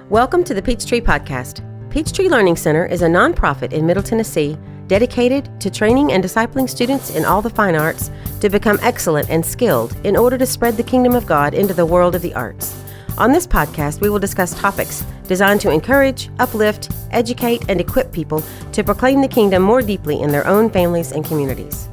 Welcome to the Peachtree Podcast. Peachtree Learning Center is a nonprofit in Middle Tennessee dedicated to training and discipling students in all the fine arts to become excellent and skilled in order to spread the kingdom of God into the world of the arts. On this podcast, we will discuss topics designed to encourage, uplift, educate, and equip people to proclaim the kingdom more deeply in their own families and communities.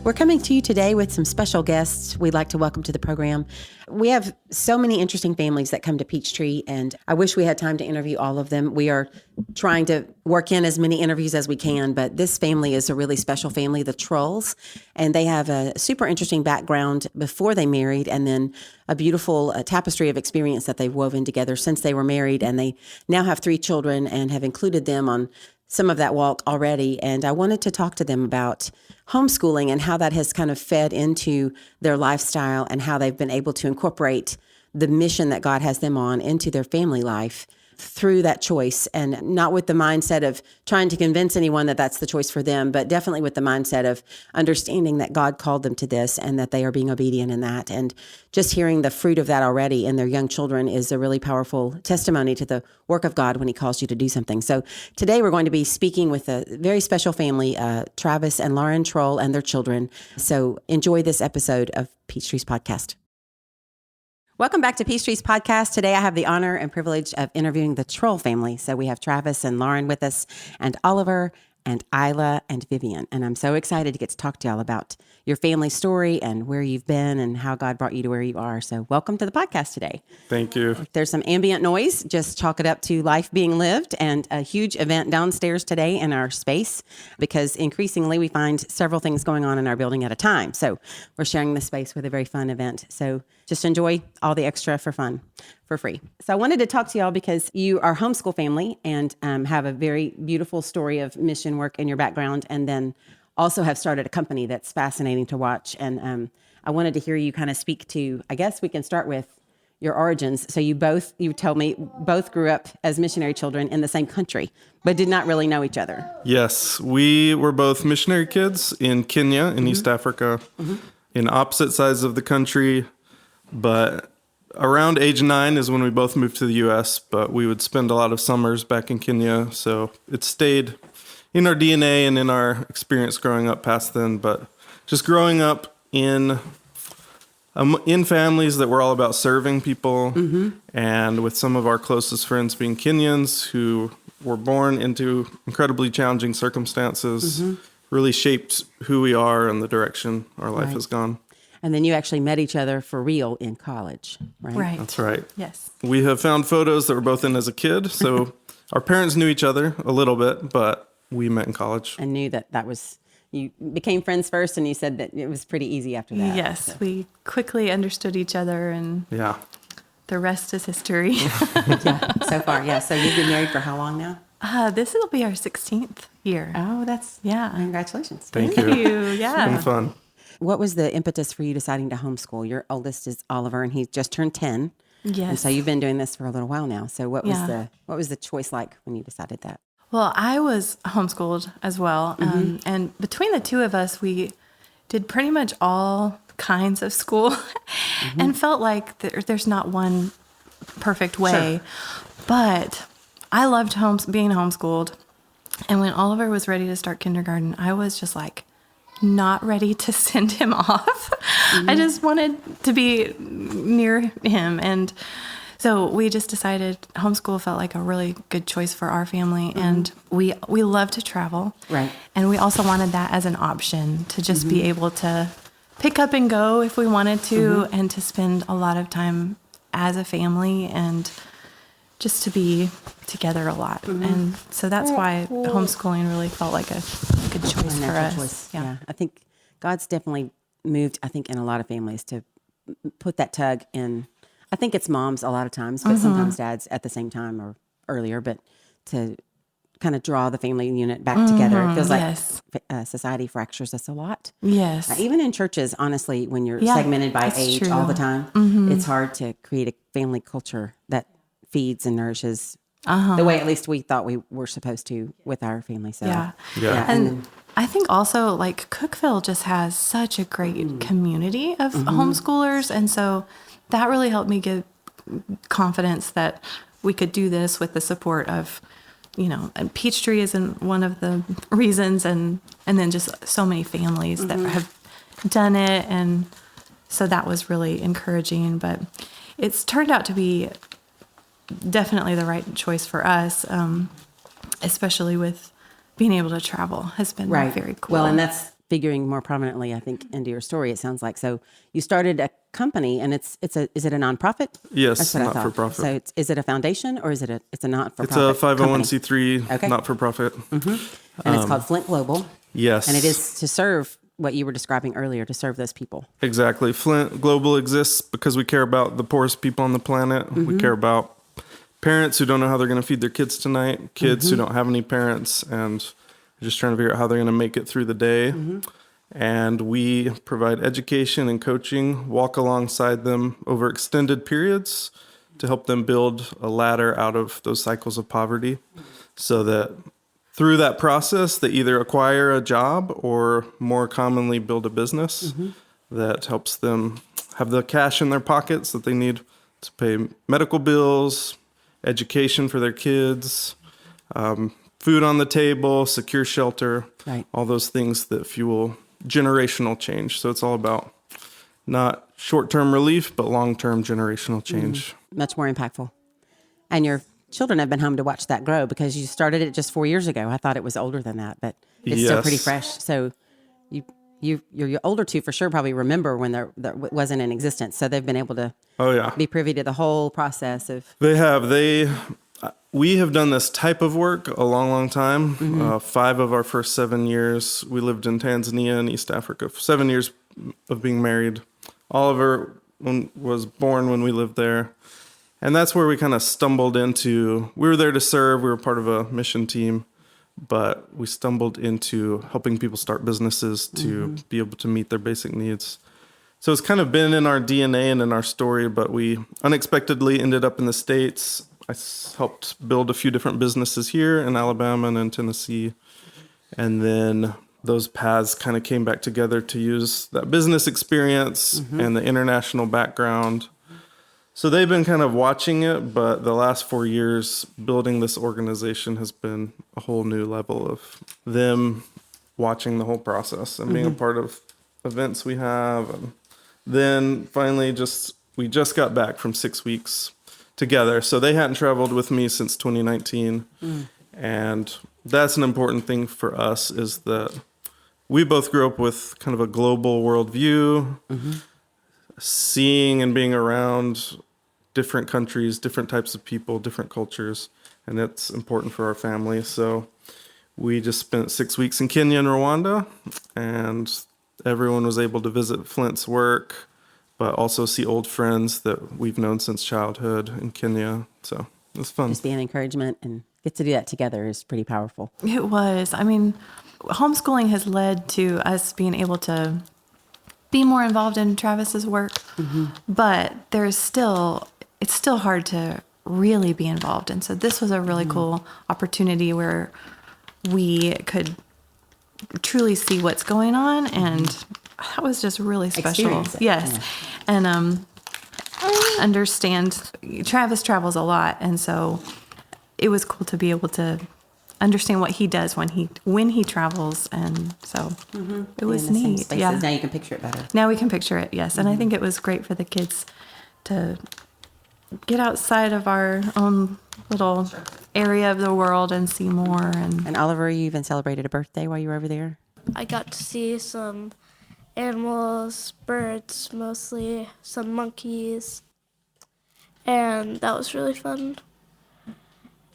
We're coming to you today with some special guests we'd like to welcome to the program. We have so many interesting families that come to Peachtree, and I wish we had time to interview all of them. We are trying to work in as many interviews as we can, but this family is a really special family, the Trulls, and they have a super interesting background before they married, and then a beautiful tapestry of experience that they've woven together since they were married, and they now have 3 children and have included them on some of that walk already. And I wanted to talk to them about homeschooling and how that has kind of fed into their lifestyle and how they've been able to incorporate the mission that God has them on into their family life through that choice, and not with the mindset of trying to convince anyone that that's the choice for them, but definitely with the mindset of understanding that God called them to this and that they are being obedient in that. And just hearing the fruit of that already in their young children is a really powerful testimony to the work of God when He calls you to do something. So today we're going to be speaking with a very special family, Travis and Lauren Trull and their children. So enjoy this episode of Peachtree's podcast. Welcome back to Peachtree's podcast. Today I have the honor and privilege of interviewing the Trull family. So we have Travis and Lauren with us, and Oliver and Isla and Vivian. And I'm so excited to get to talk to y'all about your family story and where you've been and how God brought you to where you are. So welcome to the podcast today. Thank you. If there's some ambient noise, just chalk it up to life being lived, and a huge event downstairs today in our space, because increasingly we find several things going on in our building at a time. So we're sharing the space with a very fun event. So just enjoy all the extra for fun, for free. So I wanted to talk to y'all because you are a homeschool family and have a very beautiful story of mission work in your background, and then also have started a company that's fascinating to watch. And I wanted to hear you kind of speak to, I guess we can start with your origins. So you told me both grew up as missionary children in the same country, but did not really know each other. Yes, we were both missionary kids in Kenya, in East Africa, in opposite sides of the country. But around age 9 is when we both moved to the U.S., but we would spend a lot of summers back in Kenya. So it stayed in our DNA and in our experience growing up past then. But just growing up in families that were all about serving people, and with some of our closest friends being Kenyans who were born into incredibly challenging circumstances, really shaped who we are and the direction our life has gone. And then you actually met each other for real in college, right? Right. That's right. Yes. We have found photos that we're both in as a kid. So our parents knew each other a little bit, but we met in college. And knew that was, you became friends first, and you said that it was pretty easy after that. Yes. So. We quickly understood each other, and the rest is history. Yeah, so far. Yeah. So you've been married for how long now? This will be our 16th year. Oh, that's, congratulations. Thank you. Yeah. It's been fun. What was the impetus for you deciding to homeschool? Your oldest is Oliver, and he just turned 10. Yes. And so you've been doing this for a little while now. So what was the choice like when you decided that? Well, I was homeschooled as well. And between the two of us, we did pretty much all kinds of school and felt like there's not one perfect way. Sure. But I loved being homeschooled. And when Oliver was ready to start kindergarten, I was just like, not ready to send him off. I just wanted to be near him. And so we just decided homeschool felt like a really good choice for our family. And we love to travel. Right. And we also wanted that as an option to just be able to pick up and go if we wanted to, and to spend a lot of time as a family and just to be together a lot. And so that's why homeschooling really felt like a good choice for us. Yeah. I think God's definitely moved, in a lot of families to put that tug in. I think it's moms a lot of times, but sometimes dads at the same time or earlier, but to kind of draw the family unit back together. It feels like society fractures us a lot. Yes. Even in churches, honestly, when you're segmented by age all the time, it's hard to create a family culture that feeds and nourishes the way at least we thought we were supposed to with our family. So And I think also like Cookeville just has such a great community of homeschoolers, and so that really helped me confidence that we could do this with the support of, and Peachtree isn't one of the reasons, and then just so many families that have done it, and so that was really encouraging. But it's turned out to be definitely the right choice for us, especially with being able to travel has been very cool. Well, and that's figuring more prominently, I think, into your story, it sounds like. So you started a company, and is it a nonprofit? Yes, That's what I thought. not-for-profit. So is it a foundation, or is it it's a not-for-profit? It's a company? 501c3 not-for-profit. And it's called Flint Global. Yes. And it is to serve what you were describing earlier, to serve those people. Exactly. Flint Global exists because we care about the poorest people on the planet. We care about parents who don't know how they're going to feed their kids tonight, kids who don't have any parents, and just trying to figure out how they're going to make it through the day. And we provide education and coaching, walk alongside them over extended periods to help them build a ladder out of those cycles of poverty, so that through that process, they either acquire a job or more commonly build a business that helps them have the cash in their pockets that they need to pay medical bills, education for their kids, food on the table, secure shelter, all those things that fuel generational change. So it's all about not short-term relief, but long-term generational change. Much more impactful. And your children have been home to watch that grow, because you started it just 4 years ago. I thought it was older than that, but it's still pretty fresh. So your older two for sure probably remember when there wasn't in existence. So they've been able to be privy to the whole process of. They have. We have done this type of work a long, long time. 5 of our first 7 years, we lived in Tanzania and East Africa. 7 years of being married. Oliver was born when we lived there. And that's where we kind of stumbled into, we were there to serve. We were part of a mission team, but we stumbled into helping people start businesses to be able to meet their basic needs. So it's kind of been in our DNA and in our story, but we unexpectedly ended up in the States. I helped build a few different businesses here in Alabama and in Tennessee. And then those paths kind of came back together to use that business experience and the international background. So they've been kind of watching it, but the last 4 years building this organization has been a whole new level of them watching the whole process and being a part of events we have. And then finally we just got back from 6 weeks together. So they hadn't traveled with me since 2019. And that's an important thing for us, is that we both grew up with kind of a global worldview, seeing and being around different countries, different types of people, different cultures, and it's important for our family. So we just spent 6 weeks in Kenya and Rwanda, and everyone was able to visit Flint's work, but also see old friends that we've known since childhood in Kenya. So it was fun. Just be an encouragement, and get to do that together is pretty powerful. It was. I mean, homeschooling has led to us being able to be more involved in Travis's work, but it's still hard to really be involved. And so this was a really cool opportunity where we could truly see what's going on, and that was just really special. Experience it. Yes. And understand, Travis travels a lot, and so it was cool to be able to understand what he does when he travels, and so it was neat. Yeah. Now you can picture it better. Now we can picture it, yes. And I think it was great for the kids to get outside of our own little area of the world and see more. And Oliver, you even celebrated a birthday while you were over there? I got to see some animals, birds mostly, some monkeys, and that was really fun.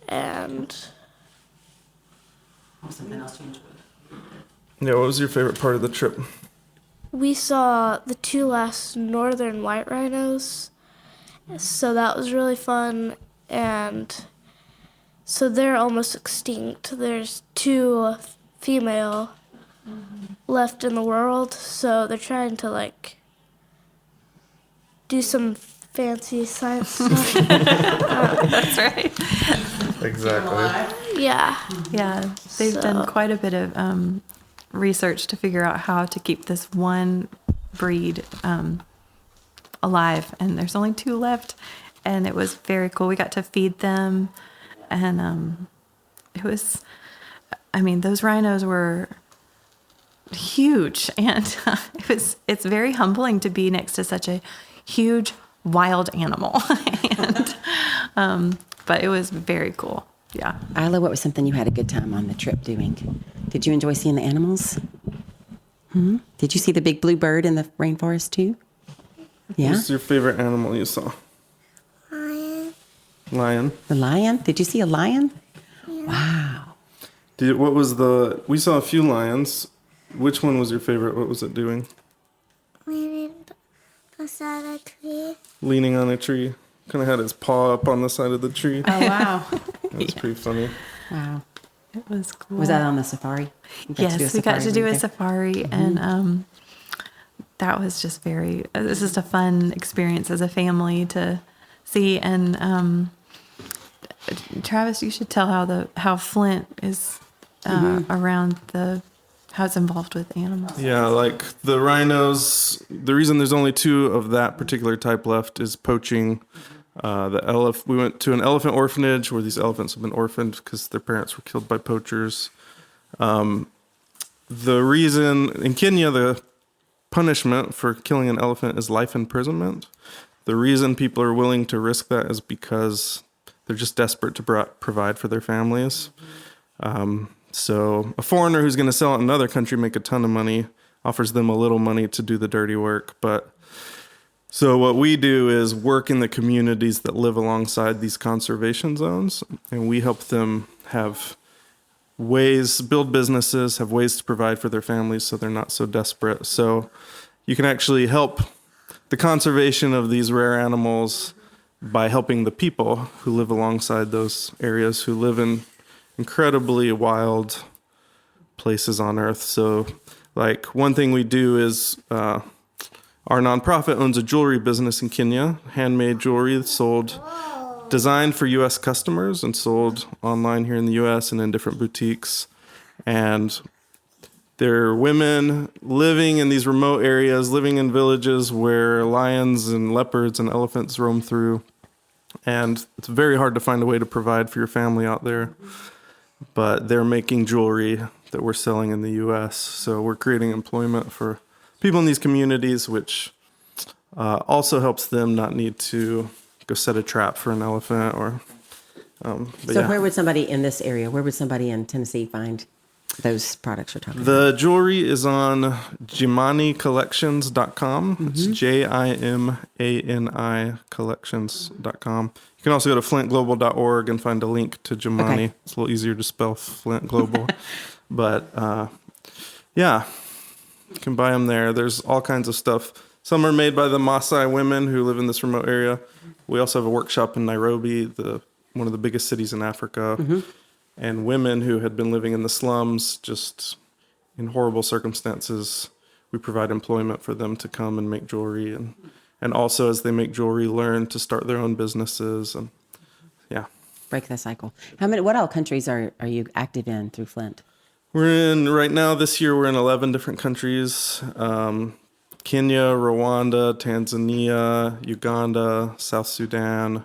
And Something else you enjoyed? Yeah, what was your favorite part of the trip? we saw the 2 last northern white rhinos, so that was really fun. And so they're almost extinct. There's 2 female left in the world, so they're trying to do some fancy science stuff. That's right. Exactly. Yeah. Yeah, they've done quite a bit of research to figure out how to keep this one breed alive, and there's only 2 left, and it was very cool. We got to feed them, and it was, I mean, those rhinos were huge, and it's very humbling to be next to such a huge wild animal. And but it was very cool. Yeah. Isla, what was something you had a good time on the trip doing? Did you enjoy seeing the animals? Did you see the big blue bird in the rainforest too? Yeah. What's your favorite animal you saw? Lion. The lion? Did you see a lion? Wow. We saw a few lions. Which one was your favorite? What was it doing? Leaning beside a tree. Leaning on a tree. Kind of had its paw up on the side of the tree. Oh, wow. That's pretty funny. Wow. It was cool. Was that on the safari? Yes, we got to do a safari. safari, and that was just this is a fun experience as a family to see. And Travis, you should tell how Flint is around how it's involved with animals. Yeah, like the rhinos, the reason there's only 2 of that particular type left is poaching. We went to an elephant orphanage where these elephants have been orphaned because their parents were killed by poachers. The reason in Kenya, the punishment for killing an elephant is life imprisonment. The reason people are willing to risk that is because they're just desperate to provide for their families. So a foreigner who's going to sell it in another country, make a ton of money, offers them a little money to do the dirty work. So what we do is work in the communities that live alongside these conservation zones, and we help them build businesses, have ways to provide for their families so they're not so desperate. So you can actually help the conservation of these rare animals by helping the people who live alongside those areas, who live in incredibly wild places on Earth. So like one thing we do is our nonprofit owns a jewelry business in Kenya, handmade jewelry designed for U.S. customers and sold online here in the U.S. and in different boutiques. And there are women living in these remote areas, living in villages where lions and leopards and elephants roam through. And it's very hard to find a way to provide for your family out there. But they're making jewelry that we're selling in the U.S. So we're creating employment for people in these communities, which also helps them not need to go set a trap for an elephant. Where would somebody in this area, where would somebody in Tennessee find those products you're talking about? The jewelry is on JimaniCollections.com. It's JIMANI collections.com. You can also go to flintglobal.org and find a link to Jimani. Okay. It's a little easier to spell Flint Global. But yeah, you can buy them there. There's all kinds of stuff. Some are made by the Maasai women who live in this remote area. We also have a workshop in Nairobi, one of the biggest cities in Africa. And women who had been living in the slums, just in horrible circumstances, we provide employment for them to come and make jewelry, and also as they make jewelry, learn to start their own businesses, and yeah. Break the cycle. What all countries are you active in through Flint? Right now, this year, we're in 11 different countries. Kenya, Rwanda, Tanzania, Uganda, South Sudan.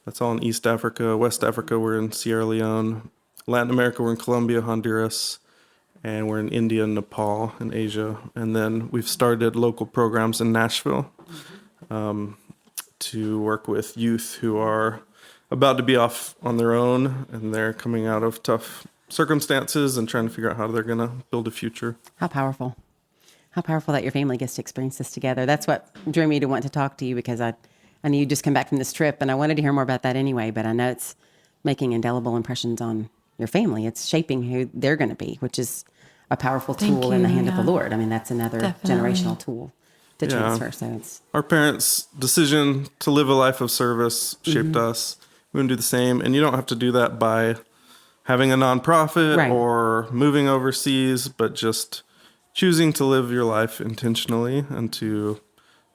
That's all in East Africa. West Africa, we're in Sierra Leone. Latin America, we're in Colombia, Honduras, and we're in India and Nepal in Asia. And then we've started local programs in Nashville to work with youth who are about to be off on their own, and they're coming out of tough circumstances and trying to figure out how they're going to build a future. How powerful. How powerful that your family gets to experience this together. That's what drew me to want to talk to you, because I knew you just come back from this trip, and I wanted to hear more about that anyway, but I know it's making indelible impressions on your family. It's shaping who they're going to be, which is a powerful tool in the hand of the Lord. I mean, that's another generational tool to transfer. So it's our parents' decision to live a life of service shaped us. We want to do the same, and you don't have to do that by having a nonprofit or moving overseas, but just choosing to live your life intentionally and to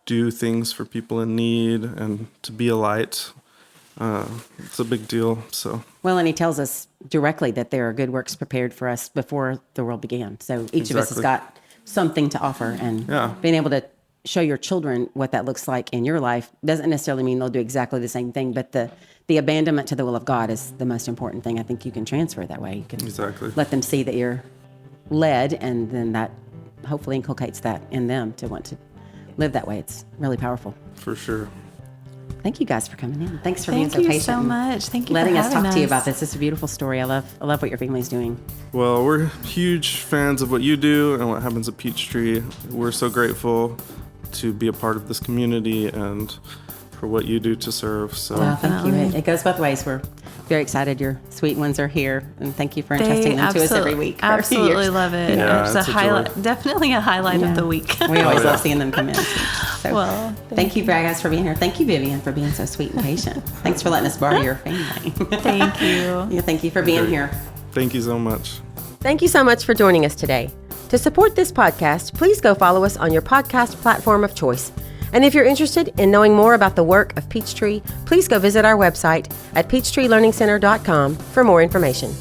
do things for people in need and to be a light. It's a big deal. So well, and he tells us directly that there are good works prepared for us before the world began. So each of us has got something to offer, and being able to show your children what that looks like in your life doesn't necessarily mean they'll do exactly the same thing, but the abandonment to the will of God is the most important thing I think you can transfer that way. You can Exactly. let them see that you're led, and then that hopefully inculcates that in them to want to live that way. It's really powerful. For sure. Thank you guys for coming in. Thanks for being Thank so patient. you so and much. Thank you letting for us having talk to you us. about this. It's a beautiful story. I love what your family's doing. Well, we're huge fans of what you do and what happens at Peachtree. We're so grateful to be a part of this community and for what you do to serve. So Well, thank you. It goes both ways. We're very excited your sweet ones are here, and thank you for entrusting them to us every week. for a few Absolutely years. love it. Yeah, It's a it's a highlight, joy. definitely a highlight of the week. We always yeah. love seeing them come in. So, Well, thank you guys for being here. Thank you, Vivian, for being so sweet and patient. Thanks for letting us borrow your family. Thank you. Yeah, thank you for being here. thank you so much. Thank you so much for joining us today. To support this podcast, please go follow us on your podcast platform of choice. And if you're interested in knowing more about the work of Peachtree, please go visit our website at peachtreelearningcenter.com for more information.